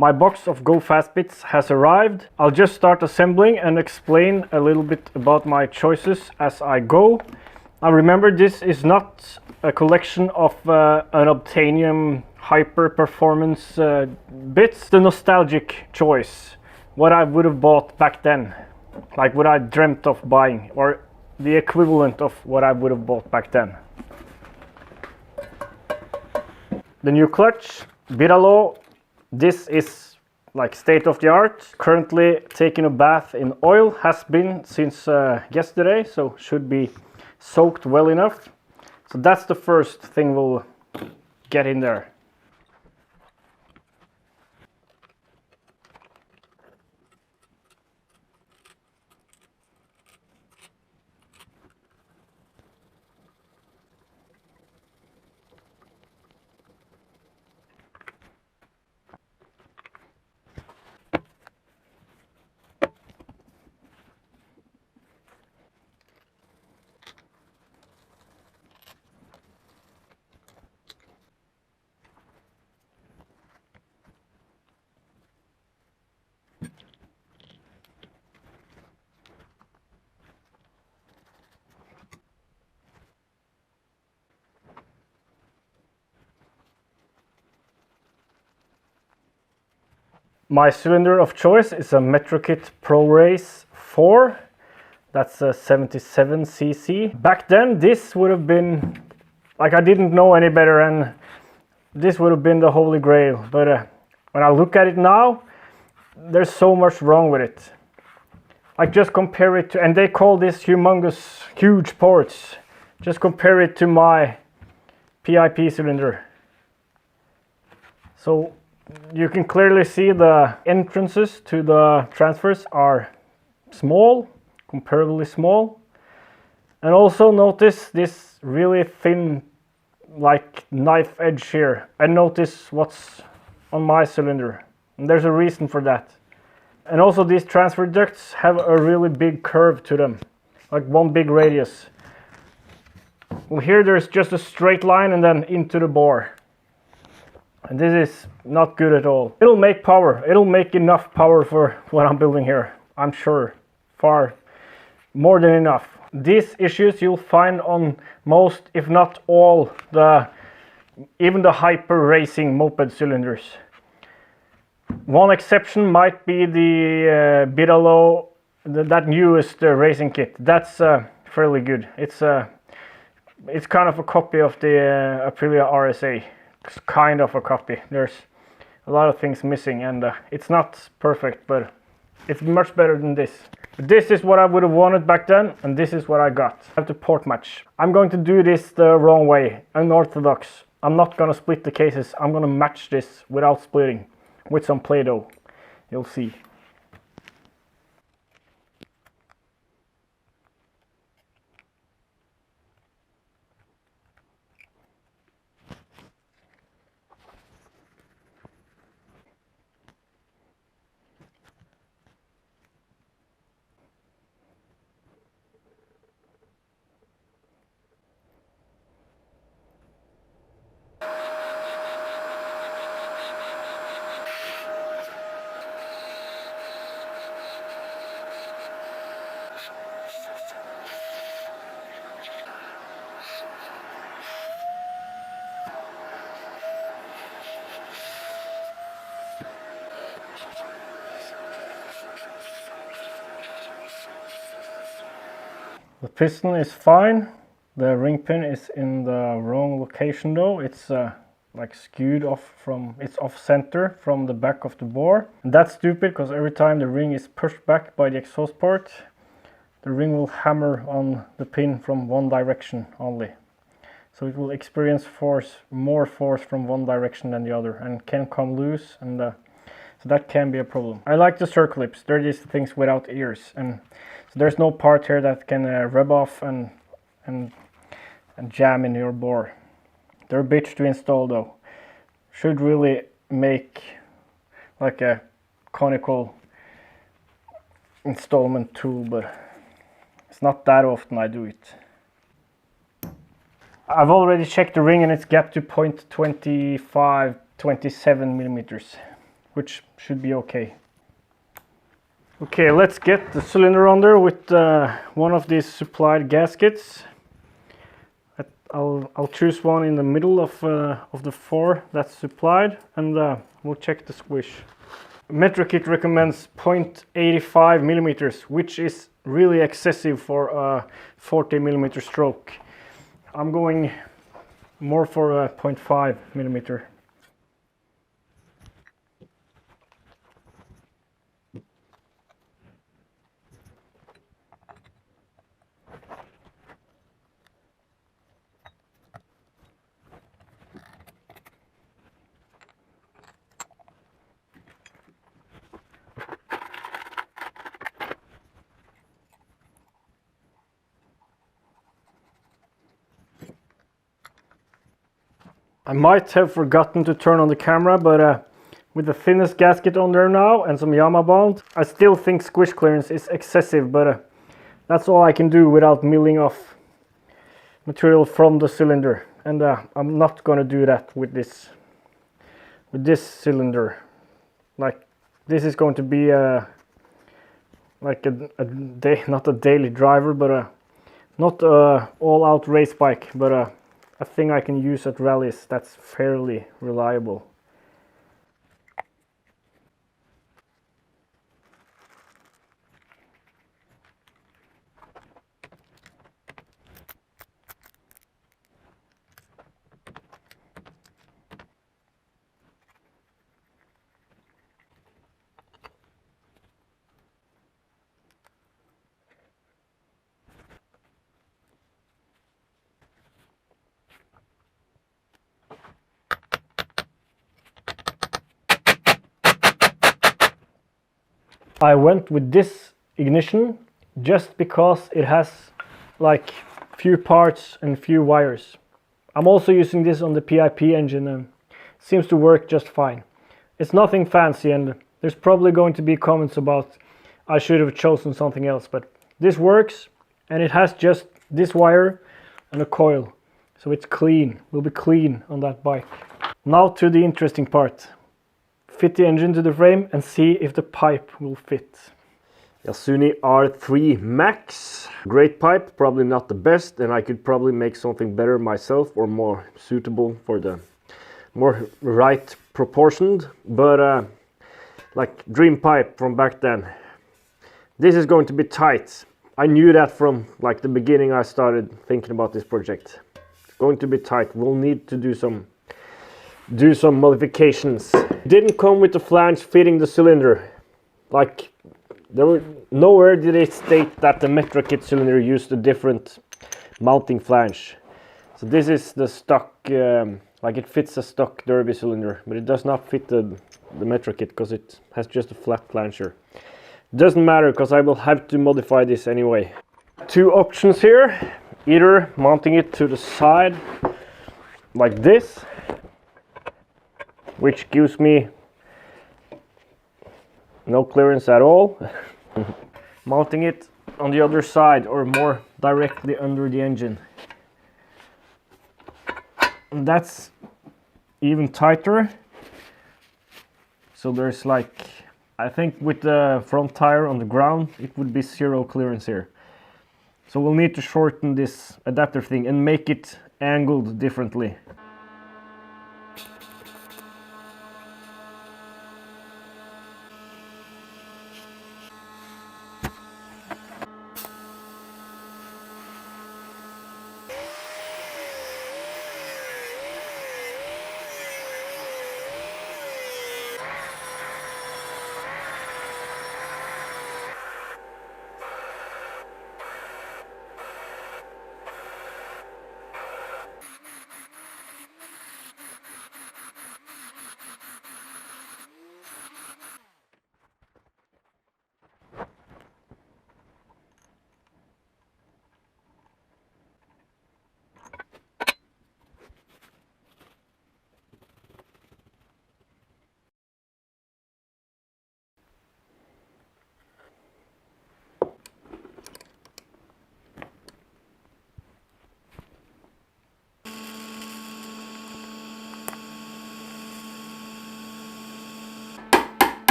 My box of Go Fast bits has arrived. I'll just start assembling and explain a little bit about my choices as I go. Now remember, this is not a collection of an Obtainium hyper performance bits. The nostalgic choice, what I would have bought back then, like what I dreamt of buying, or the equivalent of what I would have bought back then. The new clutch, Biralo. This is like state of the art. Currently taking a bath in oil, has been since yesterday, so should be soaked well enough. So that's the first thing we'll get in there. My cylinder of choice is a Metrokit ProRace 4. That's a 77cc. Back then this would have been, like, I didn't know any better, and this would have been the holy grail. But when I look at it now, there's so much wrong with it. Like, just compare it to, and they call this humongous, huge ports. Just compare it to my PIP cylinder. So you can clearly see the entrances to the transfers are small, comparably small. And also notice this really thin, like, knife edge here. And notice what's on my cylinder. And there's a reason for that. And also these transfer ducts have a really big curve to them, like one big radius. Well, here there's just a straight line and then into the bore. And this is not good at all. It'll make power. It'll make enough power for what I'm building here. I'm sure. Far more than enough. These issues you'll find on most, if not all, even the hyper racing moped cylinders. One exception might be the Biralo, that newest racing kit. That's fairly good. It's kind of a copy of the Aprilia RSA. It's kind of a copy. There's a lot of things missing, and it's not perfect, but it's much better than this. This is what I would have wanted back then, and this is what I got. I have to port match. I'm going to do this the wrong way, unorthodox. I'm not gonna split the cases. I'm gonna match this without splitting, with some Play-Doh. You'll see. The piston is fine. The ring pin is in the wrong location though. It's like skewed off from, it's off center from the back of the bore. And that's stupid because every time the ring is pushed back by the exhaust port, the ring will hammer on the pin from one direction only. So it will experience more force from one direction than the other, and can come loose, and so that can be a problem. I like the circlips. They're these things without ears, and so there's no part here that can rub off and jam in your bore. They're a bitch to install though. Should really make like a conical installment tool, but it's not that often I do it. I've already checked the ring and it's gapped to 0.25, 27 millimeters, which should be okay. Okay, let's get the cylinder under with one of these supplied gaskets. I'll choose one in the middle of the 4 that's supplied, and we'll check the squish. Metrokit recommends 0.85 millimeters, which is really excessive for a 40 millimeter stroke. I'm going more for a 0.5 millimeter. I might have forgotten to turn on the camera, but with the thinnest gasket on there now and some Yama bond, I still think squish clearance is excessive, but that's all I can do without milling off material from the cylinder. And I'm not gonna do that with this cylinder. Like, this is going to be like a day, not a daily driver, but not a all-out race bike, but a thing I can use at rallies that's fairly reliable. I went with this ignition just because it has like few parts and few wires. I'm also using this on the PIP engine and seems to work just fine. It's nothing fancy, and there's probably going to be comments about I should have chosen something else, but this works, and it has just this wire and a coil, so it's clean. Will be clean on that bike. Now to the interesting part. Fit the engine to the frame and see if the pipe will fit. Yasuni R3 Max. Great pipe, probably not the best, and I could probably make something better myself or more suitable for the more right proportioned, but like dream pipe from back then. This is going to be tight. I knew that from like the beginning I started thinking about this project. It's going to be tight. We'll need to do some modifications. Didn't come with the flange fitting the cylinder. Like, there were nowhere did it state that the Metrokit cylinder used a different mounting flange. So this is the stock, like it fits a stock Derby cylinder, but it does not fit the Metrokit because it has just a flat flanger. Doesn't matter because I will have to modify this anyway. Two options here, either mounting it to the side like this, which gives me no clearance at all. Mounting it on the other side or more directly under the engine. And that's even tighter. So there's like, I think with the front tire on the ground, it would be zero clearance here. So we'll need to shorten this adapter thing and make it angled differently.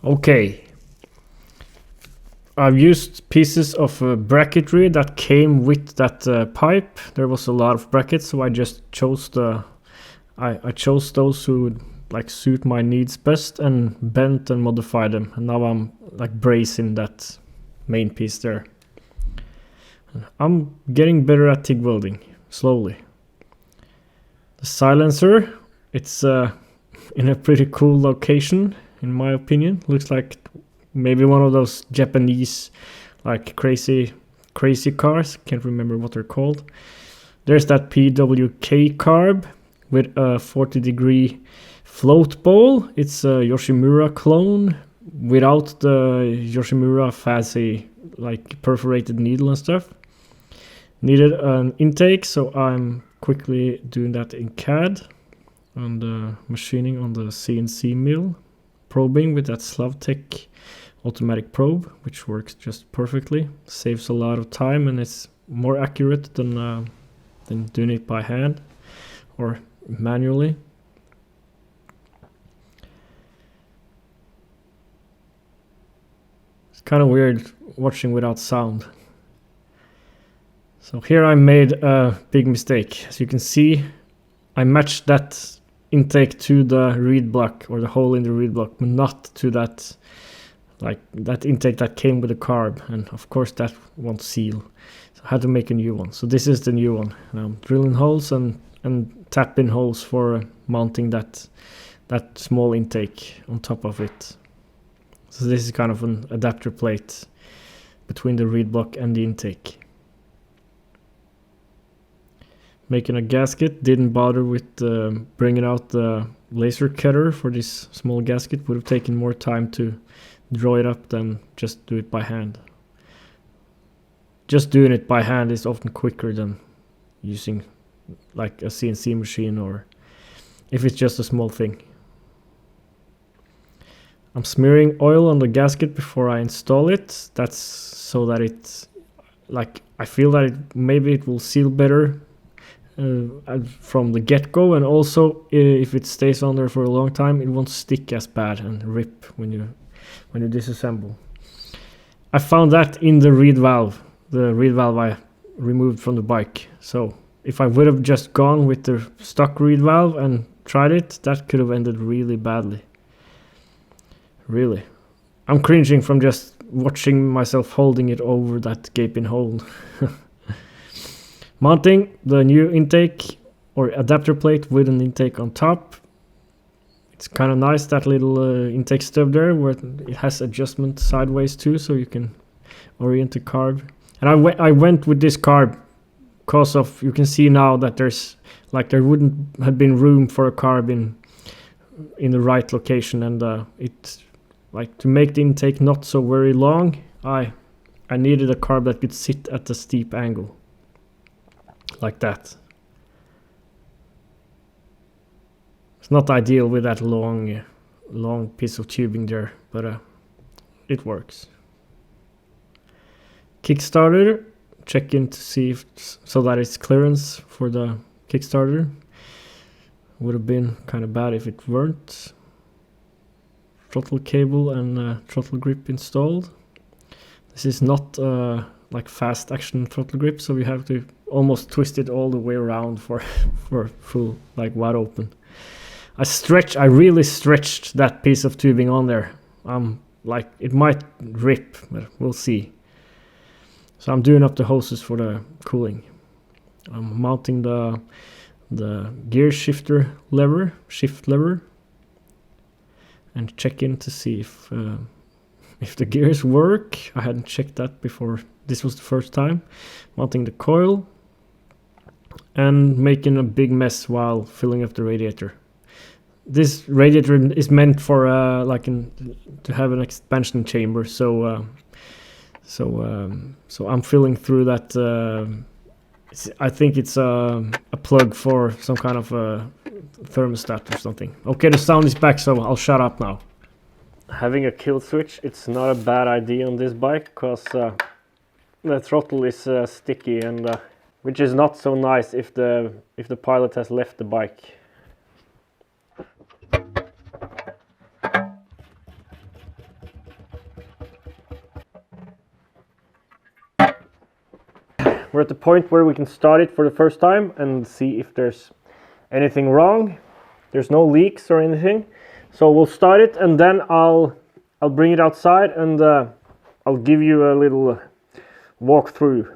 Okay. I've used pieces of bracketry that came with that pipe. There was a lot of brackets, so I just chose I chose those who would like suit my needs best and bent and modified them. And now I'm like bracing that main piece there. I'm getting better at TIG welding, slowly. The silencer, it's in a pretty cool location, in my opinion. Looks like maybe one of those Japanese like crazy cars. Can't remember what they're called. There's that PWK carb with a 40-degree float bowl. It's a Yoshimura clone without the Yoshimura fancy like perforated needle and stuff. Needed an intake, so I'm quickly doing that in CAD and machining on the CNC mill. Probing with that Slavtech automatic probe, which works just perfectly. Saves a lot of time and it's more accurate than doing it by hand or manually. It's kind of weird watching without sound. So here I made a big mistake. As you can see, I matched that intake to the reed block or the hole in the reed block, but not to that intake that came with the carb, and of course that won't seal. So I had to make a new one. So this is the new one. And I'm drilling holes and tapping holes for mounting that small intake on top of it. So this is kind of an adapter plate between the reed block and the intake. Making a gasket, didn't bother with bringing out the laser cutter for this small gasket. Would have taken more time to draw it up than just do it by hand. Just doing it by hand is often quicker than using like a CNC machine, or if it's just a small thing. I'm smearing oil on the gasket before I install it. That's so that it's like, I feel that maybe it will seal better from the get-go, and also if it stays on there for a long time, it won't stick as bad and rip when you disassemble. I found that in the reed valve I removed from the bike. So if I would have just gone with the stock reed valve and tried it, that could have ended really badly. Really. I'm cringing from just watching myself holding it over that gaping hole. Mounting the new intake or adapter plate with an intake on top. It's kind of nice, that little intake stub there where it has adjustment sideways too, so you can orient the carb. And I went with this carb because of, you can see now that there's like there wouldn't have been room for a carb in the right location, and it like to make the intake not so very long, I needed a carb that could sit at a steep angle. Like that. It's not ideal with that long piece of tubing there, but it works. Kickstarter, check in to see if so that it's clearance for the Kickstarter. Would have been kind of bad if it weren't. Throttle cable and throttle grip installed. This is not like fast action throttle grip, so we have to almost twist it all the way around for full like wide open. I really stretched that piece of tubing on there. Like it might rip, but we'll see. So I'm doing up the hoses for the cooling. I'm mounting the gear shift lever, and check in to see if the gears work. I hadn't checked that before. This was the first time. Mounting the coil and making a big mess while filling up the radiator. This radiator is meant for to have an expansion chamber, so I'm filling through that. I think it's a plug for some kind of a thermostat or something. Okay, the sound is back, so I'll shut up now. Having a kill switch, it's not a bad idea on this bike, because the throttle is sticky, and which is not so nice if the pilot has left the bike. we're at the point where we can start it for the first time and see if there's anything wrong. There's no leaks or anything. So we'll start it and then I'll bring it outside and I'll give you a little walkthrough.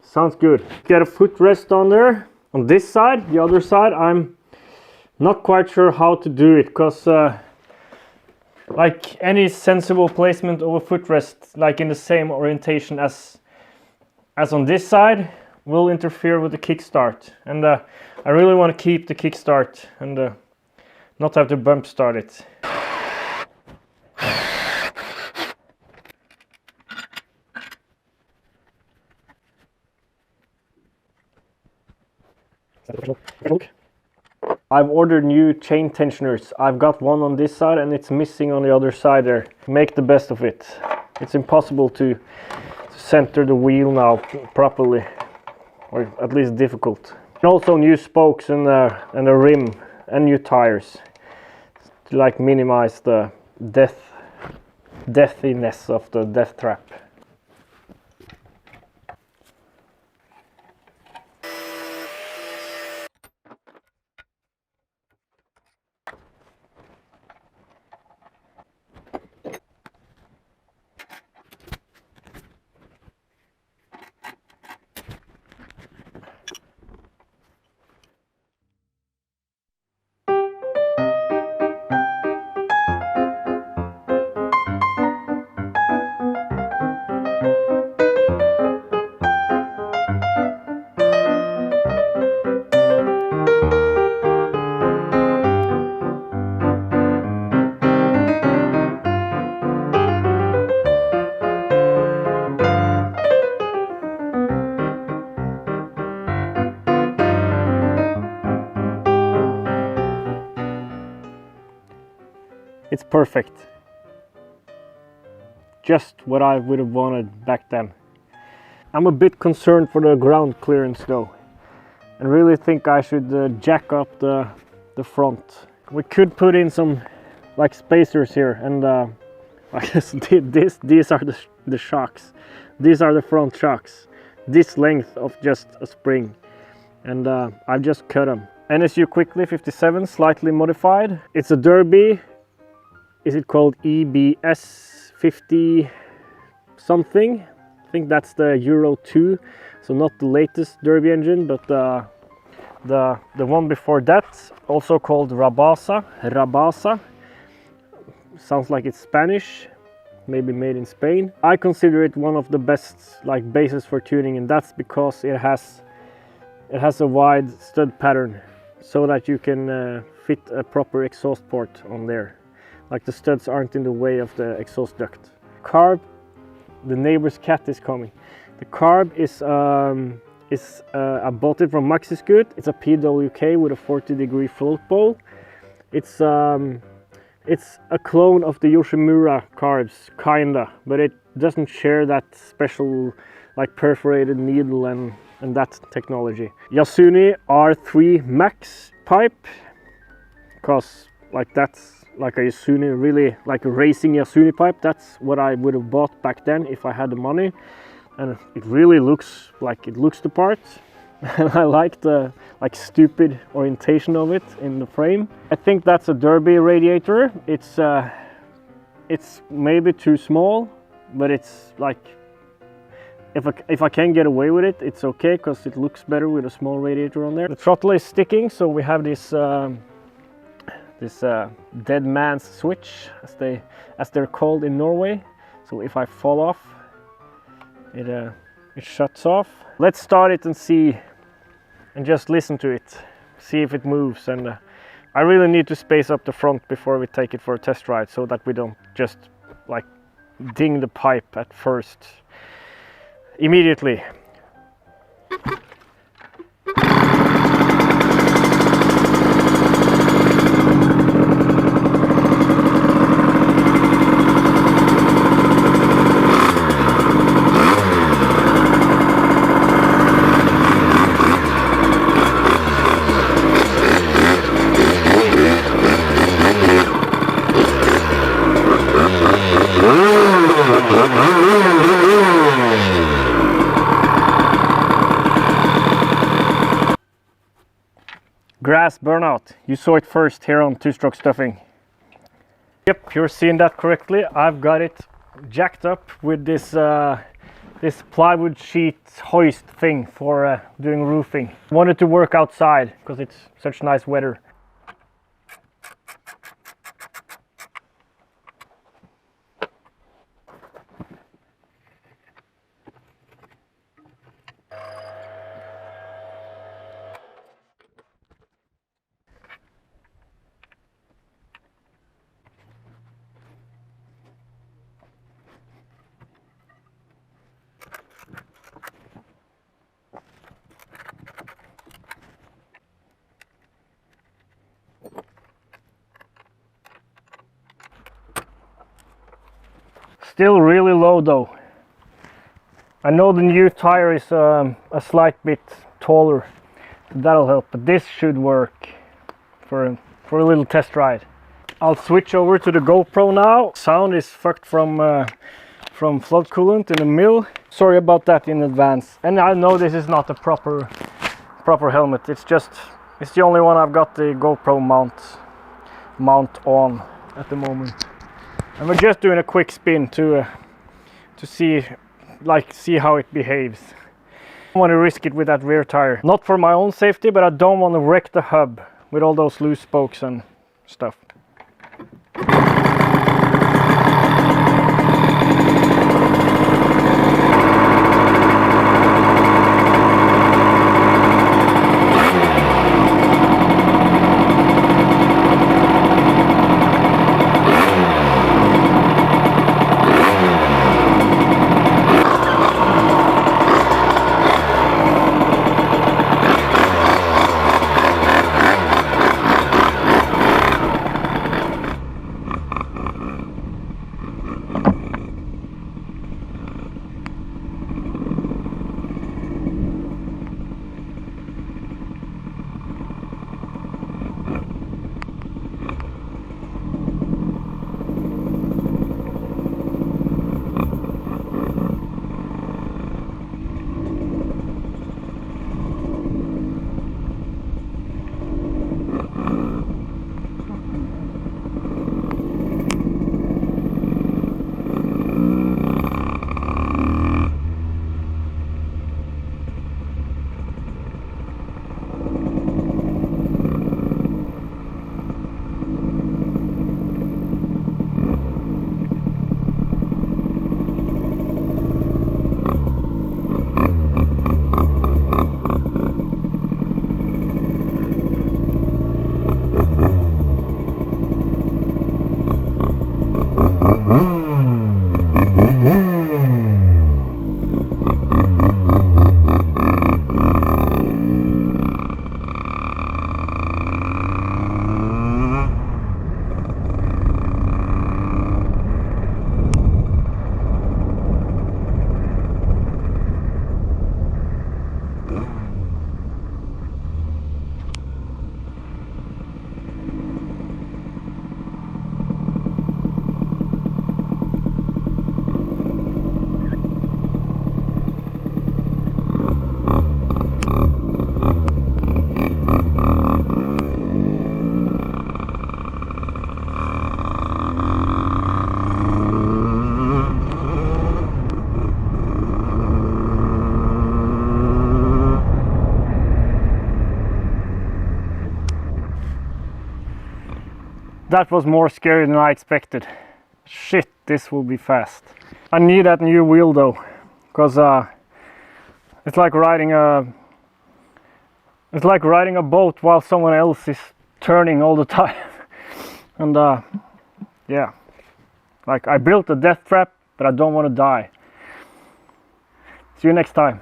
Sounds good. Get a footrest on there. On this side, the other side, I'm not quite sure how to do it because like any sensible placement of a footrest, like in the same orientation as on this side, will interfere with the kickstart. And I really want to keep the kickstart and not have to bump start it. I've ordered new chain tensioners. I've got one on this side and it's missing on the other side there. Make the best of it. It's impossible to center the wheel now properly, or at least difficult. And also new spokes and a rim and new tires to like minimize the deathiness of the death trap. It's perfect. Just what I would have wanted back then. I'm a bit concerned for the ground clearance though, and really think I should jack up the front. We could put in some like spacers here, and I guess these are the shocks. These are the front shocks. This length of just a spring, and I've just cut them. NSU Quickly 57, slightly modified. It's a Derby. Is it called EBS 50 something? I think that's the Euro 2, so not the latest Derby engine, but the one before that, also called Rabasa. Sounds like it's Spanish, maybe made in Spain. I consider it one of the best like bases for tuning, and that's because it has a wide stud pattern, so that you can fit a proper exhaust port on there. Like the studs aren't in the way of the exhaust duct. Carb, the neighbor's cat is coming. The carb is I bought it from Maxiscoot. It's a PWK with a 40-degree float bowl. It's a clone of the Yoshimura carbs, kinda, but it doesn't share that special like perforated needle and that technology. Yasuni R3 Max pipe, because like that's like a Yasuni, really like a racing Yasuni pipe. That's what I would have bought back then if I had the money, and it really looks like it looks the part. And I like the like stupid orientation of it in the frame. I think that's a Derby radiator. It's maybe too small, but it's like if I can get away with it, it's okay, because it looks better with a small radiator on there. The throttle is sticking, so we have this dead man's switch, as they're called in Norway. So if I fall off, it shuts off. Let's start it and see and just listen to it, see if it moves. And I really need to space up the front before we take it for a test ride, so that we don't just like ding the pipe at first immediately. Grass burnout. You saw it first here on Two-Stroke Stuffing. Yep, you're seeing that correctly. I've got it jacked up with this this plywood sheet hoist thing for doing roofing. Wanted to work outside because it's such nice weather. Still really low though. I know the new tire is a slight bit taller, so that'll help, but this should work for a little test ride. I'll switch over to the GoPro now. Sound is fucked from flood coolant in the mill. Sorry about that in advance. And I know this is not a proper helmet. It's the only one I've got the GoPro mount on at the moment. And we're just doing a quick spin to see how it behaves. I don't want to risk it with that rear tire. Not for my own safety, but I don't want to wreck the hub with all those loose spokes and stuff. That was more scary than I expected. Shit, this will be fast. I need that new wheel though, because it's like riding a It's like riding a boat while someone else is turning all the time. And yeah, like I built a death trap, but I don't want to die. See you next time.